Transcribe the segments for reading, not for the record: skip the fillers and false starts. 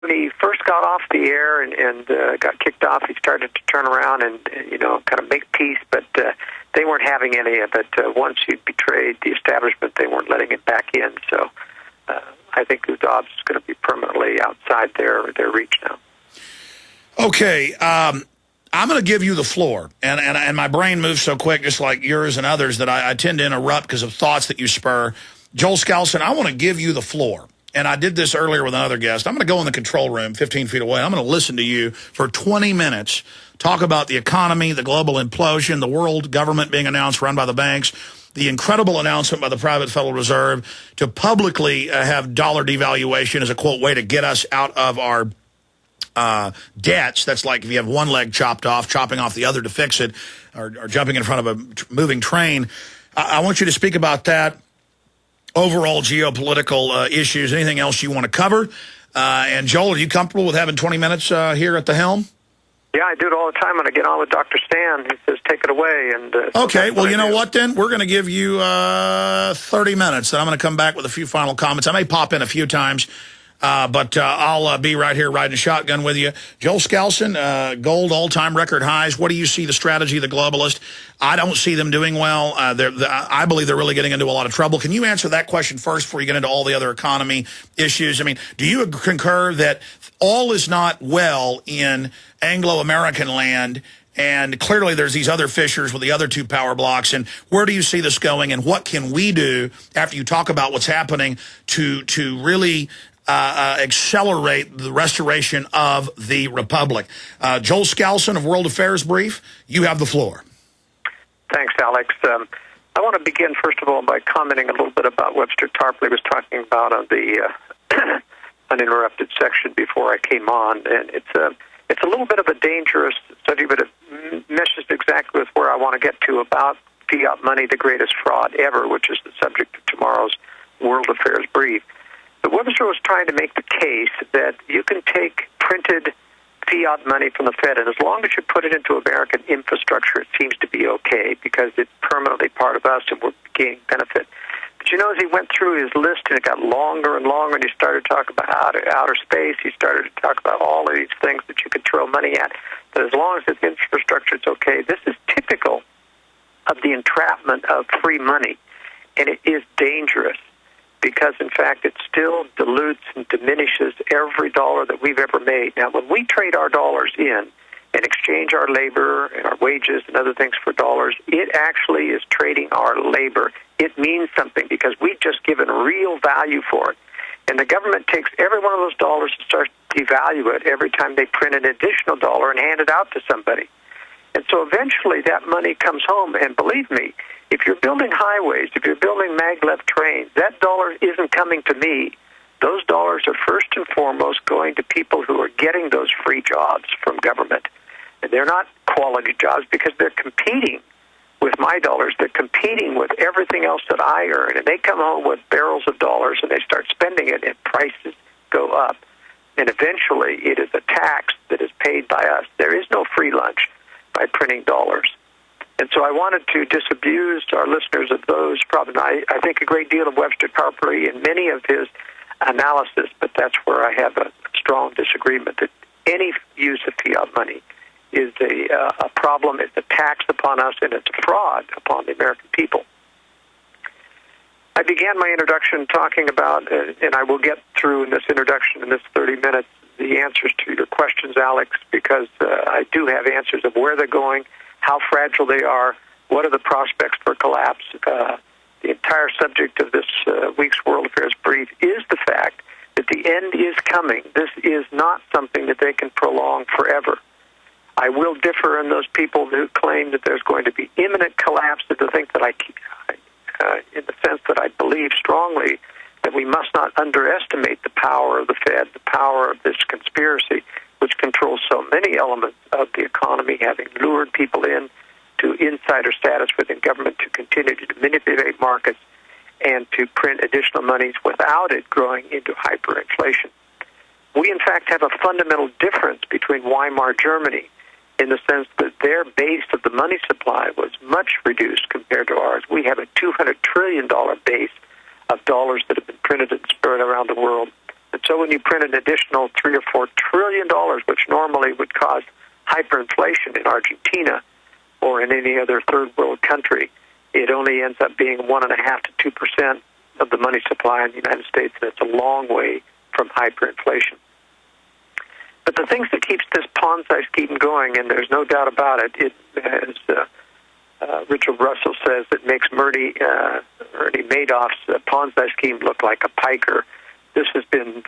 when he first got off the air and got kicked off, he started to turn around and kind of make peace, but they weren't having any of it. Once he betrayed the establishment, they weren't letting him back in. So I think Dobbs is going to be permanently outside their reach now. Okay, I'm going to give you the floor, and my brain moves so quick, just like yours and others, that I tend to interrupt because of thoughts that you spur. Joel Skousen, I want to give you the floor. And I did this earlier with another guest. I'm going to go in the control room 15 feet away. I'm going to listen to you for 20 minutes, talk about the economy, the global implosion, the world government being announced, run by the banks, the incredible announcement by the private Federal Reserve to publicly have dollar devaluation as a, quote, way to get us out of our debts. That's like if you have one leg chopped off, chopping off the other to fix it, or jumping in front of a moving train. I want you to speak about that. Overall geopolitical issues, anything else you want to cover. And Joel, are you comfortable with having 20 minutes here at the helm? Yeah, I do it all the time when I get on with Dr. Stan. He says, take it away. And okay, well, you know what, then? We're going to give you 30 minutes. Then I'm going to come back with a few final comments. I may pop in a few times, but I'll be right here riding shotgun with you. Joel Skousen, gold all-time record highs. What do you see the strategy of the globalist? I don't see them doing well. I believe they're really getting into a lot of trouble. Can you answer that question first before you get into all the other economy issues? I mean, do you concur that all is not well in Anglo-American land, and clearly there's these other fissures with the other two power blocks, and where do you see this going, and what can we do after you talk about what's happening to really accelerate the restoration of the republic? Joel Skousen of World Affairs Brief, you have the floor. Thanks, Alex. I want to begin, first of all, by commenting a little bit about Webster Tarpley was talking about on the uninterrupted section before I came on, and it's a little bit of a dangerous subject, but it meshes exactly with where I want to get to about fiat money, the greatest fraud ever, which is the subject of tomorrow's World Affairs Brief. But Webster was trying to make the case that you can take printed fiat money from the Fed, and as long as you put it into American infrastructure, it seems to be okay because it's permanently part of us and we're gaining benefit. But you know, as he went through his list and it got longer and longer, and he started to talk about outer space, he started to talk about all of these things that you could throw money at, that as long as it's infrastructure, it's okay. This is typical of the entrapment of free money, and it is dangerous, because, in fact, it still dilutes and diminishes every dollar that we've ever made. Now, when we trade our dollars in and exchange our labor and our wages and other things for dollars, it actually is trading our labor. It means something because we've just given real value for it. And the government takes every one of those dollars and starts to devalue it every time they print an additional dollar and hand it out to somebody. And so eventually that money comes home, and believe me, if you're building highways, if you're building maglev trains, that dollar isn't coming to me. Those dollars are first and foremost going to people who are getting those free jobs from government. And they're not quality jobs because they're competing with my dollars. They're competing with everything else that I earn. And they come home with barrels of dollars and they start spending it, and prices go up. And eventually it is a tax that is paid by us. There is no free lunch by printing dollars. And so I wanted to disabuse our listeners of those problems. I think a great deal of Webster Tarpley and many of his analysis, but that's where I have a strong disagreement, that any use of fiat money is a problem, it's a tax upon us, and it's a fraud upon the American people. I began my introduction talking about, and I will get through in this introduction in this 30 minutes, the answers to your questions, Alex, because I do have answers of where they're going, how fragile they are, what are the prospects for collapse. The entire subject of this week's World Affairs Brief is the fact that the end is coming. This is not something that they can prolong forever. I will differ in those people who claim that there's going to be imminent collapse, and to think that in the sense that I believe strongly that we must not underestimate the power of the Fed, the power of this conspiracy, which controls so many elements of the economy, having lured people in to insider status within government to continue to manipulate markets and to print additional monies without it growing into hyperinflation. We, in fact, have a fundamental difference between Weimar Germany in the sense that their base of the money supply was much reduced compared to ours. We have a $200 trillion base of dollars that have been printed and spread around the world. And so when you print an additional $3 or $4 trillion, which normally would cause hyperinflation in Argentina or in any other third world country, it only ends up being 1.5% to 2% of the money supply in the United States. That's a long way from hyperinflation. But the things that keeps this Ponzi scheme going, and there's no doubt about it, as Richard Russell says, it makes Ernie Madoff's Ponzi scheme look like a piker. This has been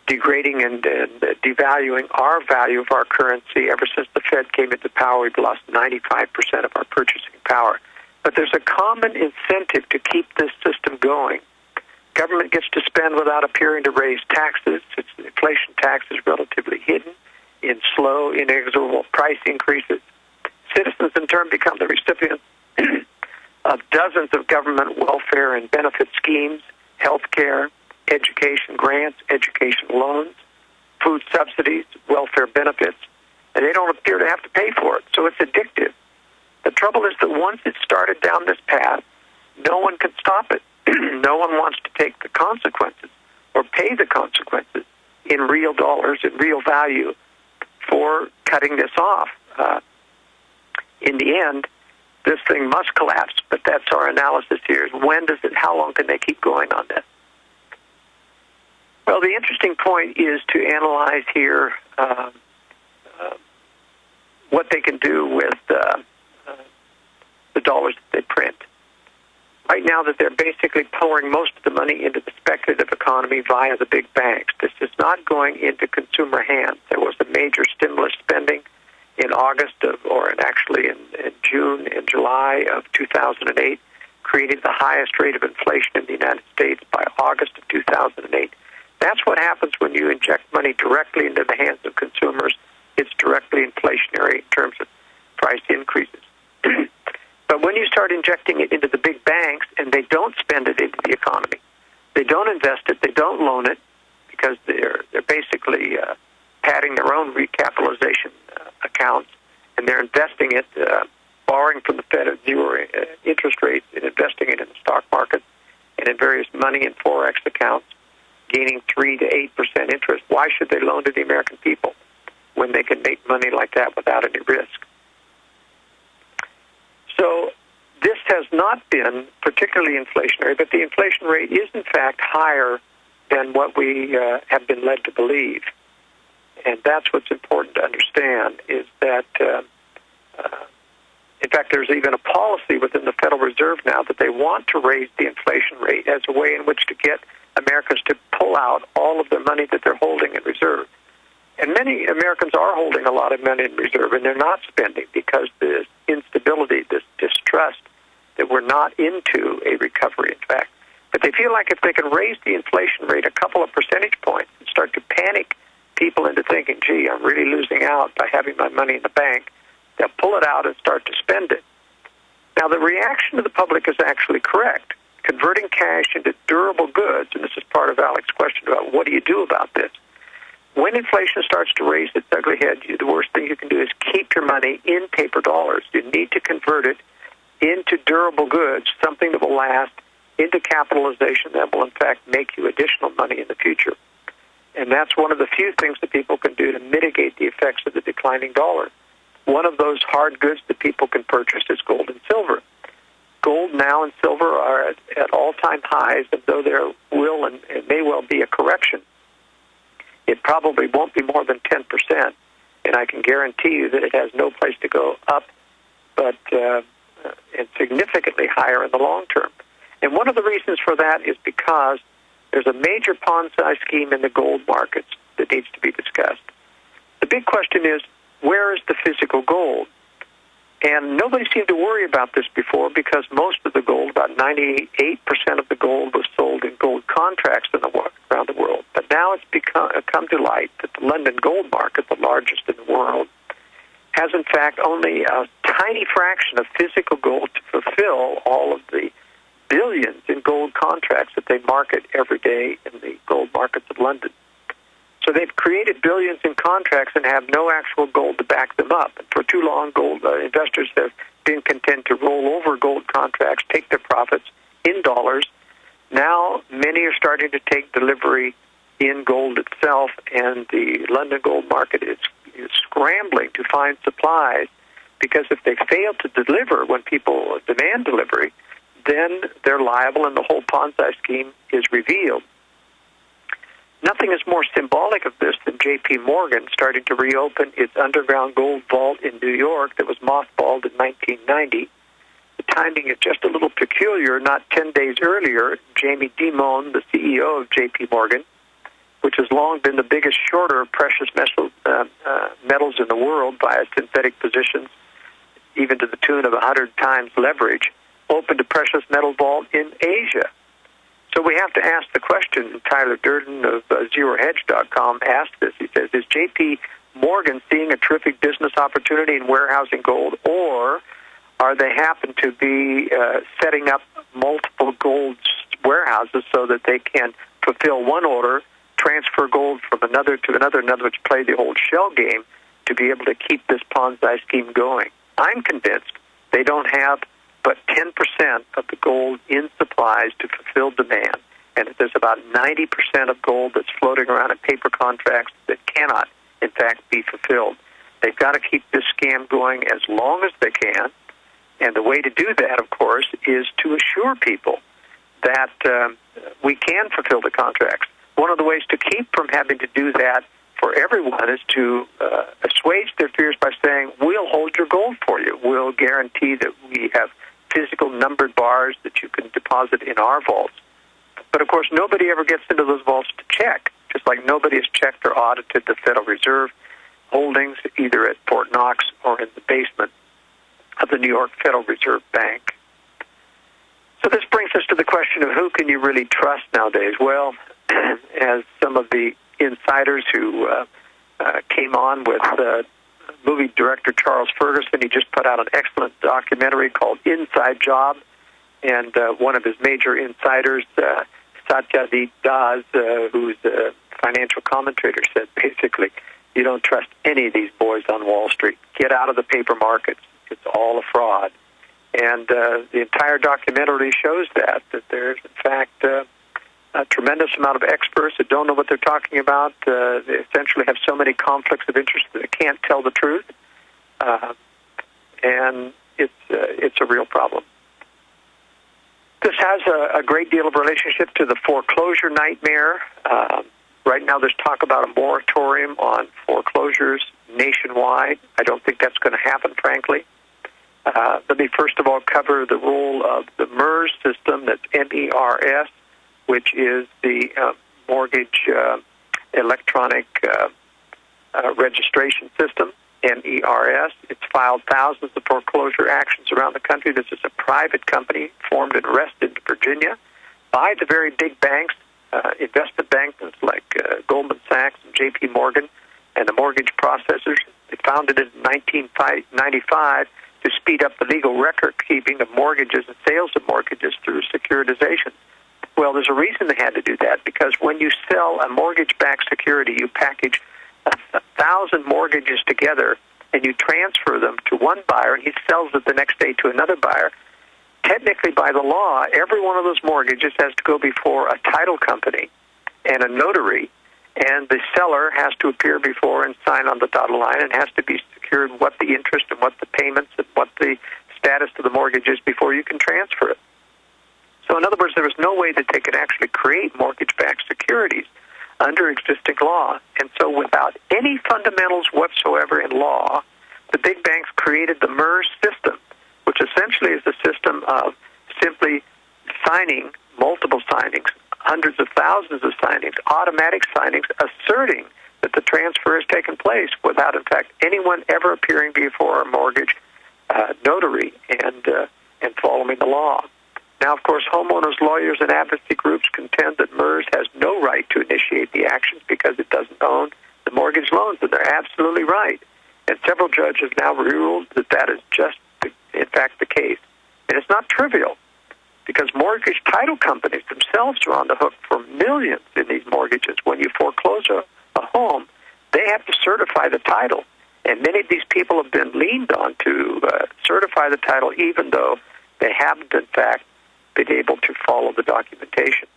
degrading and devaluing our value of our currency. Ever since the Fed came into power, we've lost 95% of our purchasing power. But there's a common incentive to keep this system going. Government gets to spend without appearing to raise taxes. Its inflation tax is relatively hidden in slow, inexorable price increases. Citizens, in turn, become the recipients of dozens of government welfare and benefit schemes, health care, education grants, education loans, food subsidies, welfare benefits, and they don't appear to have to pay for it, so it's addictive. The trouble is that once it's started down this path, no one can stop it. No one wants to take the consequences or pay the consequences in real dollars, in real value, for cutting this off. In the end, this thing must collapse, but that's our analysis here. Is how long can they keep going on this? Well, the interesting point is to analyze here what they can do with the dollars that they print. Right now that they're basically pouring most of the money into the speculative economy via the big banks. This is not going into consumer hands. There was a major stimulus spending in June and July of 2008, created the highest rate of inflation in the United States by August of 2008. That's what happens when you inject money directly into the hands of consumers. It's directly inflationary in terms of price increases. But when you start injecting it into the big banks and they don't spend it into the economy, they don't invest it, they don't loan it, because they're basically padding their own recapitalization accounts, and they're investing it, borrowing from the Fed at zero interest rates and investing it in the stock market and in various money and Forex accounts, gaining 3 to 8% interest. Why should they loan to the American people when they can make money like that without any risk? So this has not been particularly inflationary, but the inflation rate is, in fact, higher than what we have been led to believe. And that's what's important to understand, is that, in fact, there's even a policy within the Federal Reserve now that they want to raise the inflation rate as a way in which to get Americans to pull out all of the money that they're holding in reserve. And many Americans are holding a lot of money in reserve, and they're not spending because this instability, this distrust that we're not into a recovery, in fact. But they feel like if they can raise the inflation rate a couple of percentage points and start to panic people into thinking, gee, I'm really losing out by having my money in the bank, they'll pull it out and start to spend it. Now, the reaction of the public is actually correct. Converting cash into durable goods, and this is part of Alex's question about what do you do about this? When inflation starts to raise its ugly head, the worst thing you can do is keep your money in paper dollars. You need to convert it into durable goods, something that will last, into capitalization that will, in fact, make you additional money in the future. And that's one of the few things that people can do to mitigate the effects of the declining dollar. One of those hard goods that people can purchase is gold and silver. Gold now and silver are at all-time highs, and though there will and may well be a correction, it probably won't be more than 10%, and I can guarantee you that it has no place to go up, but and significantly higher in the long term. And one of the reasons for that is because there's a major Ponzi scheme in the gold markets that needs to be discussed. The big question is, where is the physical gold? And nobody seemed to worry about this before because most of the gold, about 98% of the gold, was sold in gold contracts around the world. But now it's come to light that the London gold market, the largest in the world, has in fact only a tiny fraction of physical gold to fulfill all of the billions in gold contracts that they market every day in the gold markets of London. So they've created billions in contracts and have no actual gold to back them up. And for too long, gold investors have been content to roll over gold contracts, take their profits in dollars, Now, many are starting to take delivery in gold itself, and the London gold market is scrambling to find supplies, because if they fail to deliver when people demand delivery, then they're liable and the whole Ponzi scheme is revealed. Nothing is more symbolic of this than J.P. Morgan starting to reopen its underground gold vault in New York that was mothballed in 1990. The timing is just a little peculiar. Not 10 days earlier, Jamie Dimon, the CEO of J.P. Morgan, which has long been the biggest shorter of precious metals in the world via synthetic positions, even to the tune of 100 times leverage, opened a precious metal vault in Asia. So we have to ask the question. Tyler Durden of ZeroHedge.com asked this. He says, is J.P. Morgan seeing a terrific business opportunity in warehousing gold, or are they happen to be setting up multiple gold warehouses so that they can fulfill one order, transfer gold from another to another, in other words, play the old shell game to be able to keep this Ponzi scheme going? I'm convinced they don't have but 10% of the gold in supplies to fulfill demand, and that there's about 90% of gold that's floating around in paper contracts that cannot, in fact, be fulfilled. They've got to keep this scam going as long as they can, and the way to do that, of course, is to assure people that we can fulfill the contracts. One of the ways to keep from having to do that for everyone is to assuage their fears by saying, we'll hold your gold for you. We'll guarantee that we have physical numbered bars that you can deposit in our vaults. But, of course, nobody ever gets into those vaults to check, just like nobody has checked or audited the Federal Reserve holdings either at Fort Knox or in the basement of the New York Federal Reserve Bank. So this brings us to the question of who can you really trust nowadays? Well, as some of the insiders who came on with movie director Charles Ferguson, he just put out an excellent documentary called Inside Job, and one of his major insiders, Satyajit Das, who's a financial commentator, said basically, you don't trust any of these boys on Wall Street. Get out of the paper markets. It's all a fraud. And the entire documentary shows that there's, in fact, a tremendous amount of experts that don't know what they're talking about. They essentially have so many conflicts of interest that they can't tell the truth. And it's a real problem. This has a great deal of relationship to the foreclosure nightmare. Right now there's talk about a moratorium on foreclosures nationwide. I don't think that's going to happen, frankly. Let me first of all cover the role of the MERS system, that's MERS, which is the mortgage electronic registration system, MERS. It's filed thousands of foreclosure actions around the country. This is a private company formed in Reston, Virginia, by the very big banks, investment banks like Goldman Sachs and J.P. Morgan, and the mortgage processors. They founded it in 1995 to speed up the legal record keeping of mortgages and sales of mortgages through securitization. Well, there's a reason they had to do that, because when you sell a mortgage-backed security, you package 1,000 mortgages together and you transfer them to one buyer, and he sells it the next day to another buyer. Technically, by the law, every one of those mortgages has to go before a title company and a notary, and the seller has to appear before and sign on the dotted line, and has to be secured what the interest and what the payments and what the status of the mortgage is before you can transfer it. So in other words, there was no way that they could actually create mortgage-backed securities under existing law. And so without any fundamentals whatsoever in law, the big banks created the MERS system, which essentially is a system of simply signing, multiple signings, hundreds of thousands of signings, automatic signings, asserting that the transfer has taken place without, in fact, anyone ever appearing before a mortgage notary and following the law. Now, of course, homeowners, lawyers, and advocacy groups contend that MERS has no right to initiate the actions because it doesn't own the mortgage loans, and they're absolutely right. And several judges now ruled that that is just, in fact, the case. And it's not trivial, because mortgage title companies themselves are on the hook for millions in these mortgages. When you foreclose a home, they have to certify the title. And many of these people have been leaned on to certify the title, even though they haven't, in fact, been able to follow the documentation.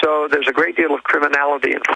So there's a great deal of criminality and